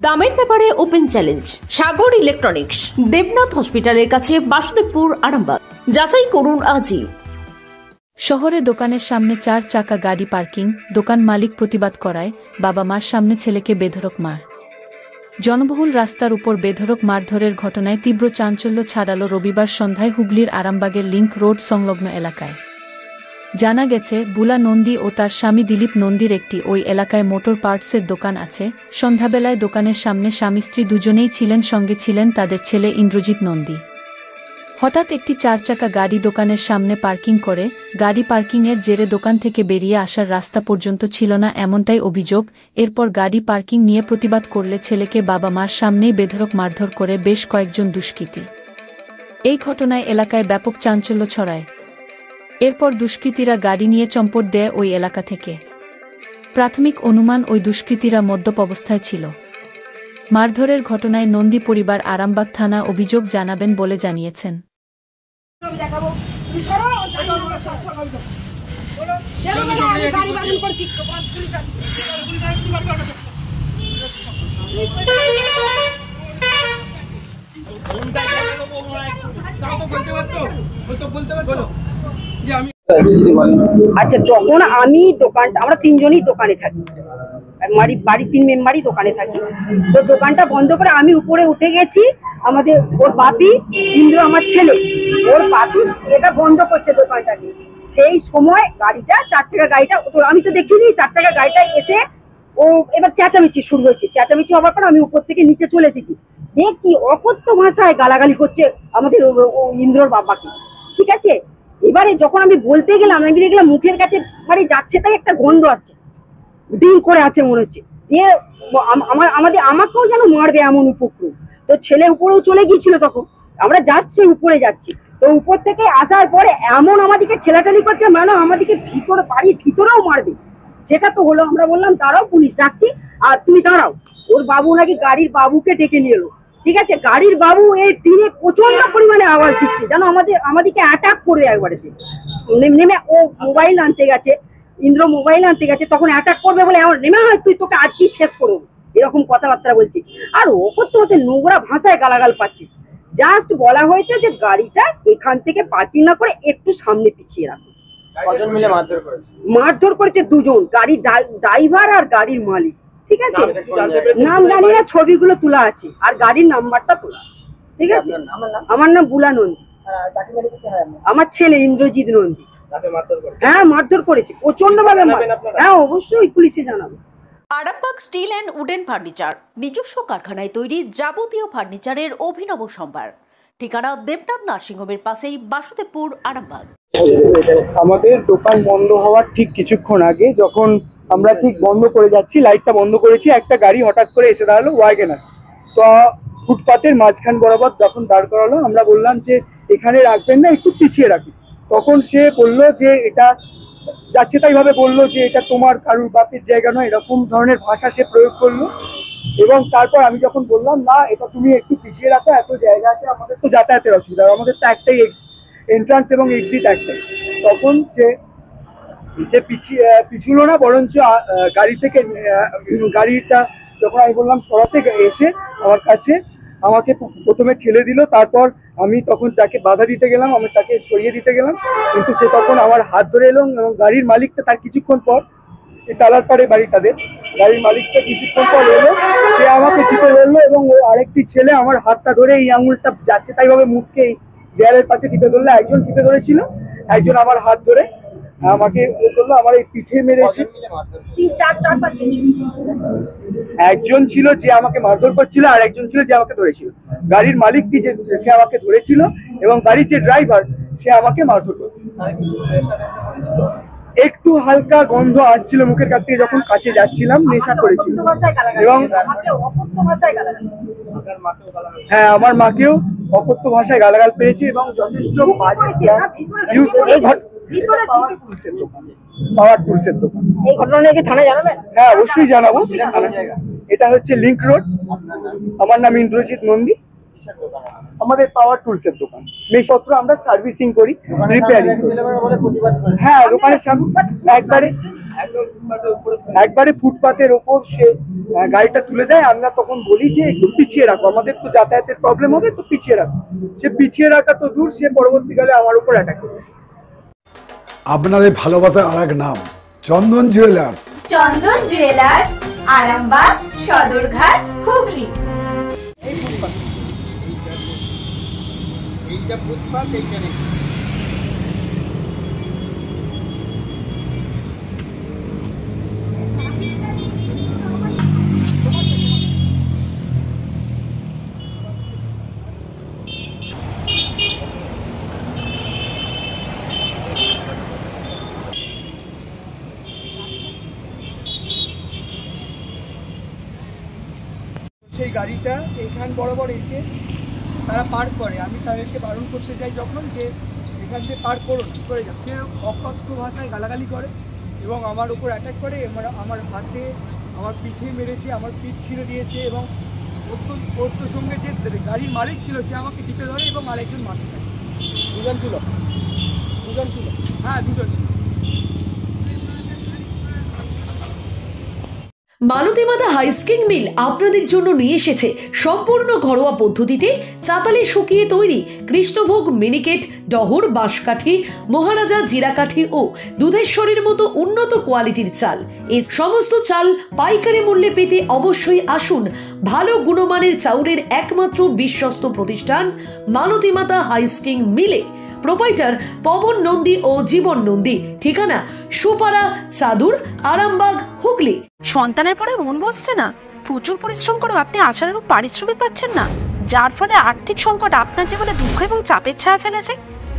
দামের ব্যাপারে open challenge সাগর electronics, Debnath হসপিটালের কাছে, বাসুদেবপুর, আরামবাগ। যাচাই করুন আজই। শহরে দোকানের সামনে 4 চাকা গাড়ি পার্কিং, দোকান মালিক প্রতিবাদ করায় বাবা মার সামনে ছেলেকে বেধড়ক মার। জনবহুল রাস্তার উপর বেধড়ক মারধরের ঘটনায় তীব্র চাঞ্চল্য ছাড়াল রবিবার সন্ধ্যায় হুগলির আরামবাগের লিংক রোড সংলগ্ন এলাকায়। জানা গেছে, বুলা নন্দী ও তার স্বামী দিলীপ নন্দীর একটি ওই এলাকায় মোটর পার্টসের দোকান আছে। সন্ধ্যাবেলায় দোকানের সামনে স্বামী স্ত্রী দুজনেই ছিলেন, সঙ্গে ছিলেন তাদের ছেলে ইন্দ্রজিৎ নন্দী। হঠাৎ একটি 4 চাকা গাড়ি দোকানের সামনে পার্কিং করে। গাড়ি পার্কিংয়ের জেরে দোকান থেকে বেরিয়ে আসার রাস্তা পর্যন্ত ছিল না, এমনটাই অভিযোগ। এরপর গাড়ি পার্কিং নিয়ে প্রতিবাদ করলে ছেলেকে বাবা মার সামনেই বেধড়ক মারধর করে বেশ কয়েকজন দুষ্কৃতী। এই ঘটনায় এলাকায় ব্যাপক চাঞ্চল্য ছড়ায়। এরপর দুষ্কৃতীরা গাড়ি নিয়ে চম্পট দেয় ওই এলাকা থেকে। প্রাথমিক অনুমান, ওই দুষ্কৃতীরা মদ্যপ অবস্থায় ছিল। মারধরের ঘটনায় নন্দী পরিবার আরামবাগ থানা অভিযোগ জানাবেন বলে জানিয়েছেন। আচ্ছা, তখন আমি দোকানটা, আমরা তিনজনই দোকানে থাকি, বাড়ির 3 মেম্বারই দোকানে থাকি। তো দোকানটা বন্ধ করে আমি উপরে উঠে গেছি। আমাদের ওর বাপি ইন্দ্র, আমার ছেলে, ওর বাপি এটা বন্ধ করছে দোকানটাকে। সেই সময় গাড়িটা 4 চাকা গাড়িটা, আমি তো দেখিনি, 4 চাকা গাড়িটা এসে ও এবার চেঁচামেচি শুরু হয়েছে। চেঁচামেচি হওয়ার পর আমি উপর থেকে নিচে চলে এসেছি, দেখছি অকথ্য ভাষায় গালাগালি করছে আমাদের ইন্দ্রর বাবাকে। ঠিক আছে, এবারে যখন আমি বলতে গেলাম, আমি দেখলাম মুখের কাছে মানে যাচ্ছে, তাই একটা গন্ধ আসছে, ডিম করে আছে মনে হচ্ছে। দিয়ে আমাকেও যেন মারবে এমন উপক্রম। তো ছেলে উপরেও চলে গিয়েছিল, তখন আমরা জাস্ট সে উপরে যাচ্ছি। তো উপর থেকে আসার পরে এমন আমাদেরকে ঠেলাঠালি করছে, মানে আমাদেরকে ভিতরে, বাড়ির ভিতরেও মারবে। সেটা তো হলো, আমরা বললাম দাঁড়াও, পুলিশ ডাকছি, আর তুমি দাঁড়াও। ওর বাবু নাকি গাড়ির বাবুকে ডেকে নিয়ে এলো। ঠিক আছে, গাড়ির বাবু এই দিনে প্রচন্ড পরিমাণে আওয়াজ দিচ্ছে, যেন আমাদেরকে অ্যাটাক করবে একবারে। নেমে ও মোবাইল আনতে গেছে, ইন্দ্র মোবাইল আনতে গেছে, তখন অ্যাটাক করবে বলে আমার নেমে হয়, তুই তোকে আজকেই শেষ করবো, এরকম কথাবার্তা বলছি। আর ও করতে হচ্ছে নোংরা ভাষায় গালাগাল পাচ্ছে। জাস্ট বলা হয়েছে যে গাড়িটা এখান থেকে পার্কিং না করে একটু সামনে পিছিয়ে রাখো। মারধর করেছে 2 জন, গাড়ির ড্রাইভার আর গাড়ির মালিক। ঠিক আছে, নাম জানি না, ছবিগুলো তোলা আছে আর গাড়ির নাম্বারটা তোলা আছে। ঠিক আছে, আমার নাম বুলা নন্দী, আমার ছেলে ইন্দ্রজিৎ নন্দী। হ্যাঁ, মারধর করেছে প্রচন্ড ভাবে। হ্যাঁ, অবশ্যই পুলিশে জানাবো। Arambagh steel and wooden furniture, নিজস্ব কারখানায় তৈরি যাবতীয় ফার্নিচারের অভিনব সম্ভার। ঠিকানা দেবনাথ নার্সিংহোমের পাশেই, বাসুদেবপুর, আরামবাগ। আমাদের দোকান বন্ধ হওয়ার ঠিক কিছুক্ষণ আগে, যখন আমরা ঠিক বন্ধ করে যাচ্ছি, লাইটটা বন্ধ করেছি, একটা গাড়ি হঠাৎ করে এসে দাঁড়ালো, ওয়াগনার। তো ফুটপাতের মাঝখান বরাবর যখন দাঁড় করালো, আমরা বললাম যে এখানে রাখবেন না, একটু পিছিয়ে রাখি। তখন সে বলল যে এটা যাচ্ছে তাই ভাবে বললো যে এটা তোমার কারুর বাপের জায়গা নয়, এরকম ধরনের ভাষা সে প্রয়োগ করলো। এবং তারপর আমি যখন বললাম না, এটা তুমি একটু পিছিয়ে রাখো, এত জায়গা আছে, আমাদের তো যাতায়াতের অসুবিধা, আমাদের তো একটাই এন্ট্রান্স এবং এক্সিট একটাই। তখন সে পিছুলো না, বরঞ্চ গাড়ি থেকে গাড়িটা যখন আমি বললাম সরাতে, এসে আমার কাছে আমাকে প্রথমে ঠেলে দিল। তারপর আমি তখন তাকে বাধা দিতে গেলাম, আমি তাকে সরিয়ে দিতে গেলাম, কিন্তু সে তখন আমার হাত ধরে এলো। এবং গাড়ির মালিকটা তার কিছুক্ষণ পর, তালার পাড়ে বাড়ি তাদের, গাড়ির মালিকটা কিছুক্ষণ পর এলো, সে আমাকে টিপে ধরলো। এবং ওই আরেকটি ছেলে আমার হাতটা ধরে এই আঙুলটা যাচ্ছে তাই ভাবে মুখকে দেয়ালের পাশে টিপে ধরলো। একজন টিপে ধরেছিল, একজন আমার হাত ধরে আমাকে করলো, আমার এই পিঠে মেরেছে। 3-4-5 জন একজন ছিল যে আমাকে মারধর করছিল, আর একজন ছিল যে আমাকে ধরেছিল। গাড়ির মালিকটি যে সে আমাকে ধরেছিল, এবং গাড়ির যে ড্রাইভার সে আমাকে মারধর করছিল। একটু হালকা গন্ধ আসছিল মুখের কাছ থেকে যখন কাছে যাচ্ছিলাম, নেশা করেছিল। এবং হ্যাঁ, আমার মাকেও অকথ্য ভাষায় গালাগাল পেয়েছে এবং যথেষ্ট পাওয়ার টুলসের দোকান। এই ঘটনা কি থানায় জানাবেন? হ্যাঁ, অবশ্যই জানাবো। এটা হচ্ছে লিংক রোড। আমার নাম ইন্দ্রজিৎ নন্দী। আমাদের পাওয়ার টুলসের দোকান, জিনিসপত্র আমরা সার্ভিসিং করি, রিপেয়ারিং করি। হ্যাঁ, দোকানের সামনে একবারে ফুটপাতের ওপর সে গাড়িটা তুলে দেয়। আমরা তখন বলি যে একটু পিছিয়ে রাখো, আমাদের তো যাতায়াতের প্রবলেম হবে, তো পিছিয়ে রাখো। সে পিছিয়ে রাখা তো দূর, সে পরবর্তীকালে আমার উপর অ্যাটাক করেছে। আপনাদের ভালোবাসার আর এক নাম চন্দন জুয়েলার্স। চন্দন জুয়েলার্স, আরামবাগ, সদরঘাট, হুগলি। এইটা ফুটপাত, এইখানে সেই গাড়িটা এখান বরাবর এসে তারা পার্ক করে। আমি তাদেরকে বারণ করতে চাই যখন যে এখান থেকে পার্ক করুন, করে যান। সে অকথ্য ভাষায় গালাগালি করে এবং আমার উপর অ্যাটাক করে। আমার হাতে, আমার পিঠে মেরেছে, আমার পিঠ ছিঁড়ে দিয়েছে এবং ওর সঙ্গে যে গাড়ির মালিক ছিল সে আমাকে টিপে ধরে এবং আরেকজন মারতে থাকে। দুজন ছিল, হ্যাঁ দুজন। মালতীমাতা হাইস্কিং মিল আপনাদের জন্য নিয়ে এসেছে সম্পূর্ণ ঘরোয়া পদ্ধতিতে চাতালে শুকিয়ে তৈরি কৃষ্ণভোগ মিনিকেট, ডহর, বাঁশকাঠি, মহারাজা জিরাকাঠি ও দুধেশ্বরীর মতো উন্নত কোয়ালিটির চাল। এই সমস্ত চাল পাইকারি মূল্যে পেতে অবশ্যই আসুন ভালো গুণমানের চাউলের একমাত্র বিশ্বস্ত প্রতিষ্ঠান মালতীমাতা হাইস্কিং মিলে। প্রোপাইটার পবন নন্দী ও জীবন নন্দী। ঠিকানা সুপারা, চাদুর, আরামবাগ, হুগলি। সন্তানের পরে মন বসছে না, প্রচুর পরিশ্রম করেও আপনি আশানুরূপ পারিশ্রমিক পাচ্ছেন না, যার ফলে আর্থিক সংকট আপনার জীবনে দুঃখ এবং চাপের ছায়া ফেলেছে।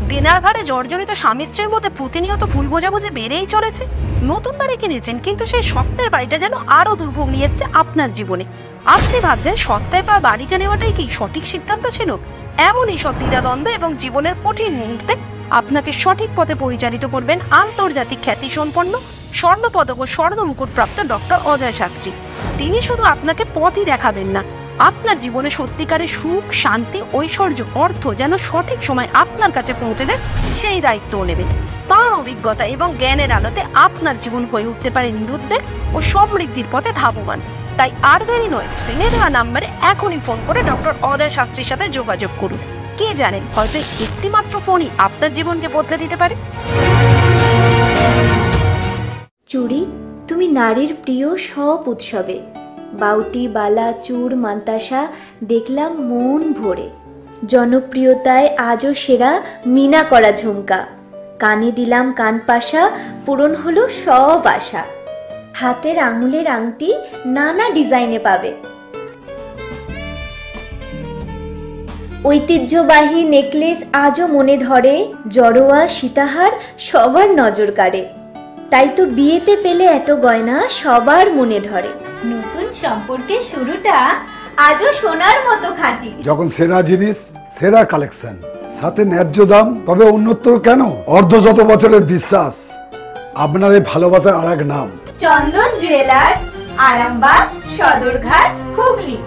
দেনার ভারে জর্জরিত স্বামী স্ত্রীর মধ্যে প্রতিনিয়ত ভুল বোঝাবুঝি বেড়েই চলেছে। নতুন বাড়ি কিনেছেন কিন্তু সেই স্বপ্নের বাড়িটা যেন আরো দুর্ভোগ নিয়ে এসছে আপনার জীবনে। আপনি ভাবছেন সস্তায় পাওয়া বাড়িটা নেওয়াটাই কি সঠিক সিদ্ধান্ত ছিল? এমনই সব দ্বিধাদ্বন্দ্ব এবং জীবনের কঠিন মুহূর্তে আপনাকে সঠিক পথে পরিচালিত করবেন আন্তর্জাতিক খ্যাতিসম্পন্ন স্বর্ণপদক ও স্বর্ণ মুকুটপ্রাপ্ত ডক্টর অজয় শাস্ত্রী। তিনি শুধু আপনাকে পথই দেখাবেন না, আপনার জীবনে সত্যিকারের সুখ, শান্তি, ঐশ্বর্য, অর্থ যেন সঠিক সময় আপনার কাছে পৌঁছে দেয় সেই দায়িত্বও নেবেন। তাঁর অভিজ্ঞতা এবং জ্ঞানের আলোতে আপনার জীবন হয়ে উঠতে পারে নিরুদ্বেগ ও সমৃদ্ধির পথে ধাবমান। তাই আর দেরি নয়, স্ক্রিনে দেওয়া নাম্বারে এখনই ফোন করে ডক্টর অজয় শাস্ত্রীর সাথে যোগাযোগ করুন। কে জানেন, হয়তো একটি মাত্র ফোনই আপনার জীবনকে বদলে দিতে পারে। চুড়ি, তুমি নারীর প্রিয় সব উৎসবে। বাউটি, বালা, চূড়, মান্তাসা দেখলাম মন ভরে। জনপ্রিয়তায় আজও সেরা মিনা করা ঝুমকা। কানে দিলাম কানপাশা, পূরণ হলো সব আশা। হাতের আঙুলের আংটি নানা ডিজাইনে পাবে। ঐতিহ্যবাহী নেকলেস আজও মনে ধরে। জড়োয়া, সীতাহার সবার নজর কাড়ে। তাই তো বিয়েতে পেলে এত গয়না সবার মনে ধরে। নতুন সম্পর্কের শুরুটা আজও সোনার মতো খাঁটি। যখন সেরা জিনিস, সেরা কালেকশন, সাথে ন্যায্য দাম, তবে উন্নতর কেন? অর্ধশত বছরের বিশ্বাস, আপনাদের ভালোবাসার আর এক নাম চন্দন জুয়েলার্স, আরামবাগ, সদরঘাট, হুগলি।